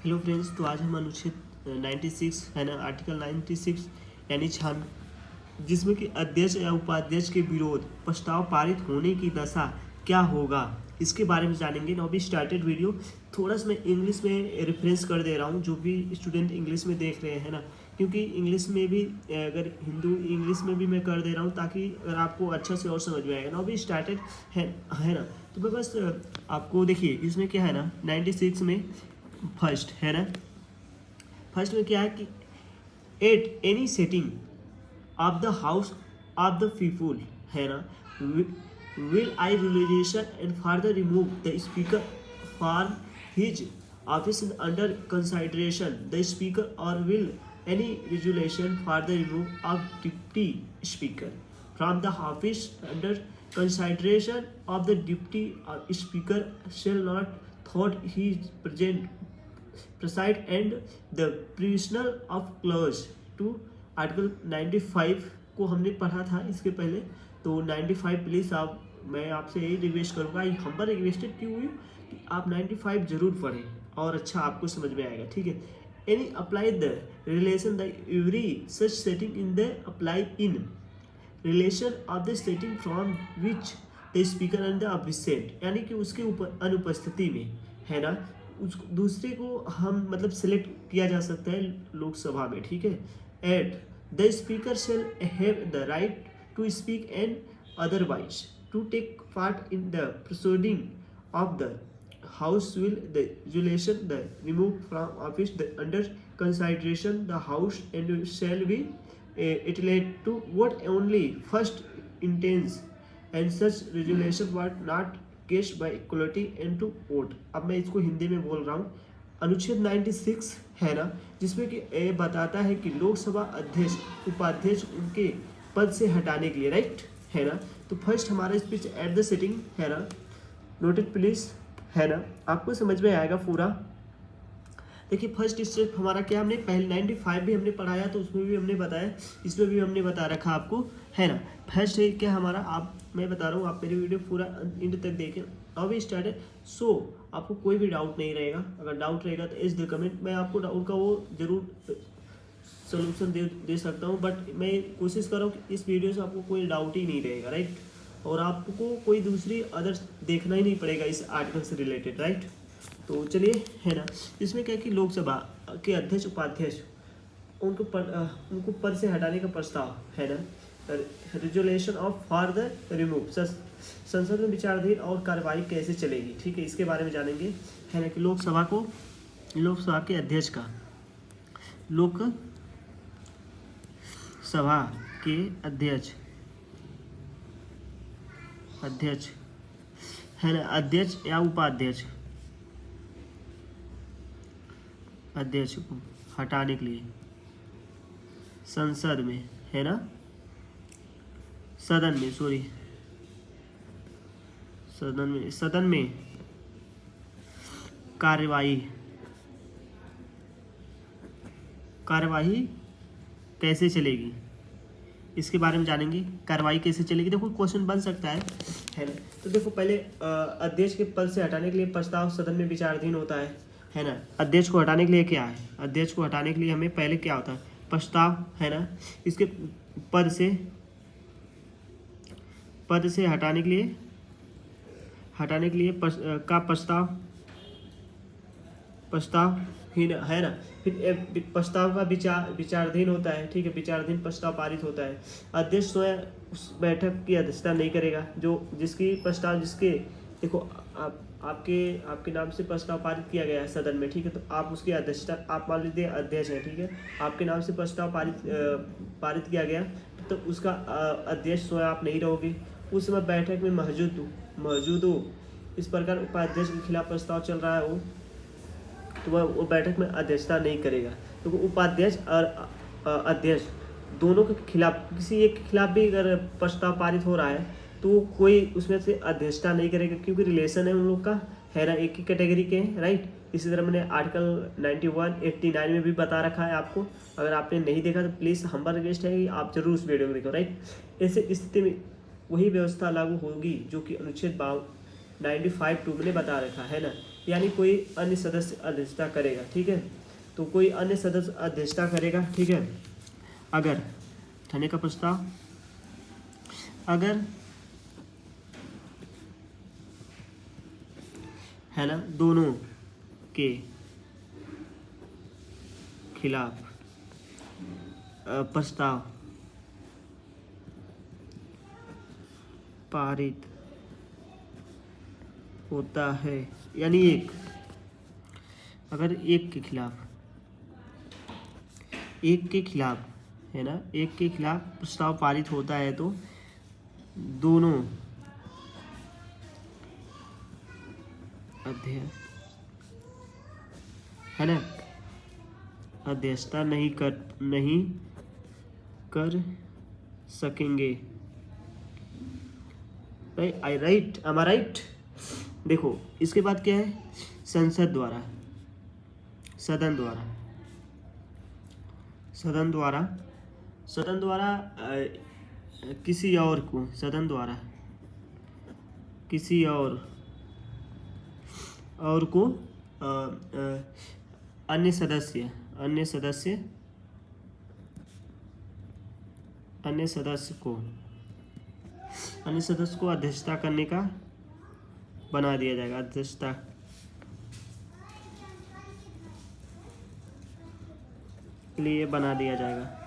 Hello friends, तो आज हम अनुच्छेद 96 है ना, आर्टिकल 96 यानी छान, जिसमें कि अध्यक्ष या उपाध्यक्ष के विरोध प्रस्ताव पारित होने की दशा क्या होगा, इसके बारे में जानेंगे। Now be started video. थोड़ा सा मैं इंग्लिश में रेफरेंस कर दे रहा हूँ, जो भी स्टूडेंट इंग्लिश में देख रहे हैं ना, क्योंकि इंग्लिश में भी अगर हिंदू इंग्लिश में भी मैं कर दे रहा हूँ ताकि अगर आपको अच्छा से और समझ में आएगा। नाउ बी स्टार्टेड है ना। तो मैं बस आपको देखिए इसमें क्या है ना, 96 में फर्स्ट है ना, फर्स्ट में क्या है कि at any setting of the house of the people है ना, will I realization and further remove the speaker for his office under consideration the speaker, or will any resolution further remove of deputy speaker from the office under consideration of the deputy speaker shall not thought he is preside and the provisional of clause to article 95 को हमने पढ़ा था इसके पहले। तो 95 please आप, मैं आपसे यही रिक्वेस्ट करूँगा, हम्बल रिक्वेस्टेड क्यों हुई कि आप 95 जरूर पढ़ें और अच्छा आपको समझ में आएगा, ठीक है। Any apply the relation the every such setting in the apply in relation of the setting from which the speaker and the absent, यानी कि उसके ऊपर अनुपस्थिति में है ना, उस दूसरे को हम मतलब सिलेक्ट किया जा सकता है लोकसभा में, ठीक है। At the speaker shall have the right to speak and otherwise to take part in the proceeding of the house will the resolution the remove from office the under consideration the house and shall be entitled to vote only first instance and such resolution were not case by equality and to vote. अब मैं इसको हिंदी में बोल रहा हूँ। अनुच्छेद 96 है ना, जिसमें कि ये बताता है कि लोकसभा अध्यक्ष उपाध्यक्ष उनके पद से हटाने के लिए, राइट है ना। तो फर्स्ट हमारा स्पीच एट द सिटिंग है ना, नोटेड प्लीज है ना, आपको समझ में आएगा पूरा। देखिए फर्स्ट स्टेप हमारा क्या, हमने पहले 95 भी हमने पढ़ाया तो उसमें भी हमने बताया, इसमें भी हमने बता रखा आपको है ना। फर्स्ट है क्या हमारा, आप मैं बता रहा हूँ, आप मेरी वीडियो पूरा एंड तक देखें। अभी स्टार्ट है। सो आपको कोई भी डाउट नहीं रहेगा, अगर डाउट रहेगा तो इस द कमेंट, मैं आपको डाउट का वो जरूर सोल्यूशन दे सकता हूँ, बट मैं कोशिश कर रहा हूँ कि इस वीडियो से आपको कोई डाउट ही नहीं रहेगा, राइट। और आपको कोई दूसरी अदर्स देखना ही नहीं पड़ेगा इस आर्टिकल से रिलेटेड, राइट। तो चलिए है ना, इसमें क्या कि लोकसभा के अध्यक्ष उपाध्यक्ष उनको पद से हटाने का प्रस्ताव है ना, resolution of for the remove संसद में विचाराधीन और कार्रवाई कैसे चलेगी, ठीक है, इसके बारे में जानेंगे है ना। कि लोकसभा के अध्यक्ष का, लोकसभा के अध्यक्ष है ना, अध्यक्ष या उपाध्यक्ष अध्यक्ष को हटाने के लिए संसद में है ना, सदन में कार्यवाही कैसे चलेगी, इसके बारे में जानेंगे। कार्रवाई कैसे चलेगी, देखो क्वेश्चन बन सकता है ना। तो देखो पहले अध्यक्ष के पद से हटाने के लिए प्रस्ताव सदन में विचाराधीन होता है ना। अध्यक्ष को हटाने के लिए क्या है, अध्यक्ष को हटाने के लिए हमें पहले क्या होता है, प्रस्ताव है ना, इसके पद से हटाने के लिए का प्रस्ताव ही है ना। फिर प्रस्ताव का विचाराधीन होता है, ठीक है, विचाराधीन प्रस्ताव पारित होता है। अध्यक्ष स्वयं उस बैठक की अध्यक्षता नहीं करेगा, जिसके देखो आपके नाम से प्रस्ताव पारित किया गया है सदन में, ठीक है, तो आप उसकी अध्यक्षता, आप मान लीजिए अध्यक्ष है, ठीक है, आपके नाम से प्रस्ताव पारित किया गया, तो उसका अध्यक्ष स्वयं आप नहीं रहोगे, उस समय बैठक में मौजूद हो। इस प्रकार उपाध्यक्ष के खिलाफ प्रस्ताव चल रहा है तो वो बैठक में अध्यक्षता नहीं करेगा। तो उपाध्यक्ष और अध्यक्ष दोनों के खिलाफ, किसी एक के खिलाफ भी अगर प्रस्ताव पारित हो रहा है तो कोई उसमें से अध्यक्षता नहीं करेगा, क्योंकि रिलेशन है उन लोग का है ना, एक ही कैटेगरी के हैं, राइट। इसी तरह मैंने आर्टिकल 91, 89 में भी बता रखा है आपको, अगर आपने नहीं देखा तो प्लीज़ हम्बल रिक्वेस्ट है कि आप जरूर उस वीडियो को देखो, राइट। ऐसे स्थिति में वही व्यवस्था लागू होगी जो कि अनुच्छेद 95 2 में बता रखा है ना, यानी कोई अन्य सदस्य अध्यक्षता करेगा, ठीक है। तो कोई अन्य सदस्य अध्यक्षता करेगा, ठीक है। अगर उठाने का प्रस्ताव, अगर है ना दोनों के खिलाफ प्रस्ताव पारित होता है, यानी अगर एक के खिलाफ है ना, एक के खिलाफ प्रस्ताव पारित होता है तो दोनों अध्यक्ष है ना अध्यक्षता नहीं कर सकेंगे। आई राइट, एम आई राइट। देखो इसके बाद क्या है, सदन द्वारा किसी और को अन्य सदस्य को अध्यक्षता करने का बना दिया जाएगा, अध्यक्षता के लिए बना दिया जाएगा।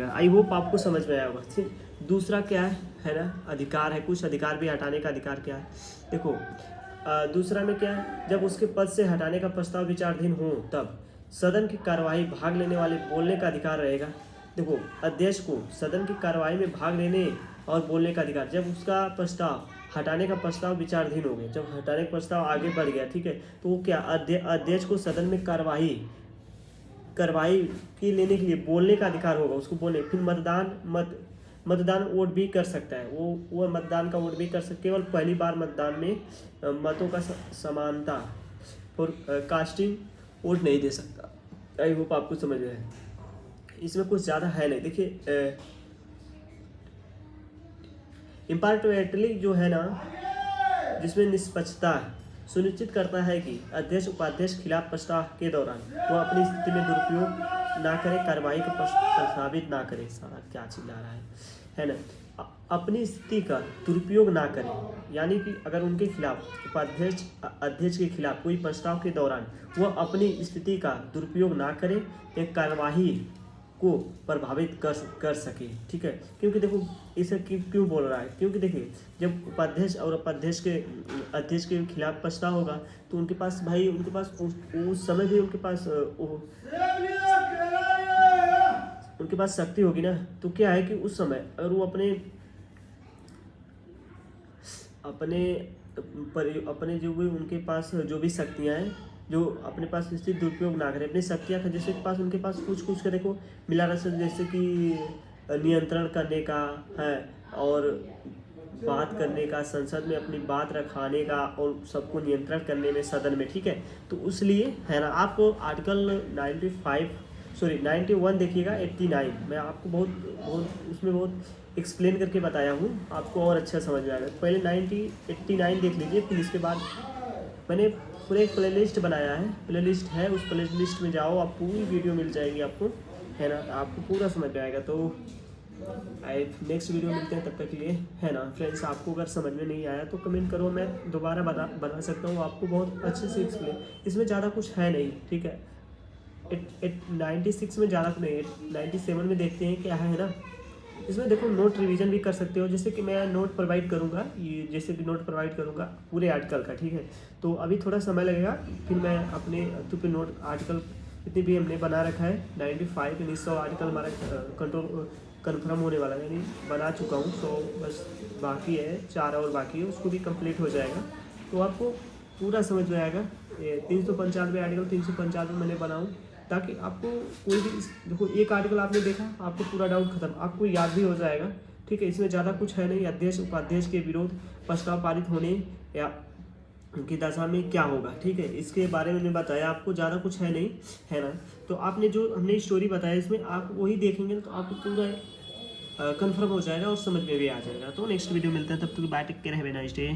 आई होप आपको समझ में आया होगा। फिर दूसरा क्या है ना, अधिकार है, कुछ अधिकार भी हटाने का अधिकार क्या है। देखो दूसरा में क्या है, जब उसके पद से हटाने का प्रस्ताव विचाराधीन हो तब सदन की कार्यवाही भाग लेने वाले बोलने का अधिकार रहेगा। देखो अध्यक्ष को सदन की कार्यवाही में भाग लेने और बोलने का अधिकार, जब उसका प्रस्ताव हटाने का प्रस्ताव विचाराधीन हो गया, जब हटाने का प्रस्ताव आगे बढ़ गया, ठीक है, तो वो क्या अध्यक्ष को सदन में कार्यवाही की लेने के लिए बोलने का अधिकार होगा, उसको बोलने। फिर मतदान वोट भी कर सकता है, वो मतदान का वोट भी कर सकते, केवल पहली बार मतदान में मतों का समानता और कास्टिंग वोट नहीं दे सकता। आई होप आपको समझ में है, इसमें कुछ ज़्यादा है नहीं। देखिए इम्पार्टियली जो है ना, जिसमें निष्पक्षता सुनिश्चित करता है कि अध्यक्ष उपाध्यक्ष खिलाफ प्रस्ताव के दौरान वो अपनी स्थिति में दुरुपयोग ना करे, कार्रवाई को प्रभावित ना करे। सारा क्या चिल्ला रहा है ना, अपनी स्थिति का दुरुपयोग ना करें, यानी कि अगर उनके खिलाफ अध्यक्ष के खिलाफ कोई प्रस्ताव के दौरान वह अपनी स्थिति का दुरुपयोग ना करे, एक कार्यवाही को प्रभावित कर सके, ठीक है। क्योंकि देखो इसे क्यों बोल रहा है, क्योंकि देखिए जब उपाध्यक्ष और अध्यक्ष के खिलाफ प्रस्ताव होगा तो उनके पास उस समय भी उनके पास शक्ति होगी ना। तो क्या है कि उस समय अगर वो अपने जो भी उनके पास जो भी शक्तियाँ हैं, जो अपने पास स्थिति दुरुपयोग ना करें, अपनी शक्तियाँ का जैसे उनके पास कुछ का देखो मिला रहा है, जैसे कि नियंत्रण करने का है और बात करने का, संसद में अपनी बात रखाने का और सबको नियंत्रण करने में सदन में, ठीक है। तो उसलिए है ना, आपको आर्टिकल 91 देखिएगा, 89 मैं आपको बहुत एक्सप्लेन करके बताया हूँ, आपको और अच्छा समझ में आएगा। पहले 89 देख लीजिए, फिर इसके बाद मैंने पूरा एक प्लेलिस्ट बनाया है, प्लेलिस्ट है, उस प्लेलिस्ट में जाओ, आप पूरी वीडियो मिल जाएगी आपको, है ना, आपको पूरा समझ में आएगा। तो नेक्स्ट वीडियो मिलते हैं, तब तक के लिए, है ना फ्रेंड्स। आपको अगर समझ में नहीं आया तो कमेंट करो, मैं दोबारा बना सकता हूँ आपको बहुत अच्छे से एक्सप्लेन। इसमें ज़्यादा कुछ है नहीं, ठीक है। 96 में ज़्यादा कुछ नहीं, 97 में देखते हैं क्या है ना। इसमें देखो नोट रिवीजन भी कर सकते हो, जैसे कि मैं नोट प्रोवाइड करूँगा, नोट करूँगा पूरे आर्टिकल का, ठीक है। तो अभी थोड़ा समय लगेगा, फिर मैं अपने पे नोट आर्टिकल जितनी भी हमने बना रखा है 95 100 आर्टिकल हमारा कंफर्म होने वाला है, यानी बना चुका हूँ। तो बस बाकी है 4 और बाकी है, उसको भी कंप्लीट हो जाएगा तो आपको पूरा समझ में आएगा। 395 आर्टिकल 395 मैंने बनाऊँ, ताकि आपको कोई भी देखो एक आर्टिकल आपने देखा, आपको पूरा डाउट खत्म, आपको याद भी हो जाएगा, ठीक है। इसमें ज़्यादा कुछ है नहीं। अध्यक्ष उपाध्यक्ष के विरोध प्रस्ताव पारित होने या उनकी दशा में क्या होगा, ठीक है, इसके बारे में बताया आपको, ज़्यादा कुछ है नहीं, है ना। तो आपने जो हमने स्टोरी बताया, इसमें आप वही देखेंगे तो आपको पूरा कंफर्म हो जाएगा और समझ में भी आ जाएगा। तो नेक्स्ट वीडियो मिलते हैं, तब तक bye, take care, have a nice day.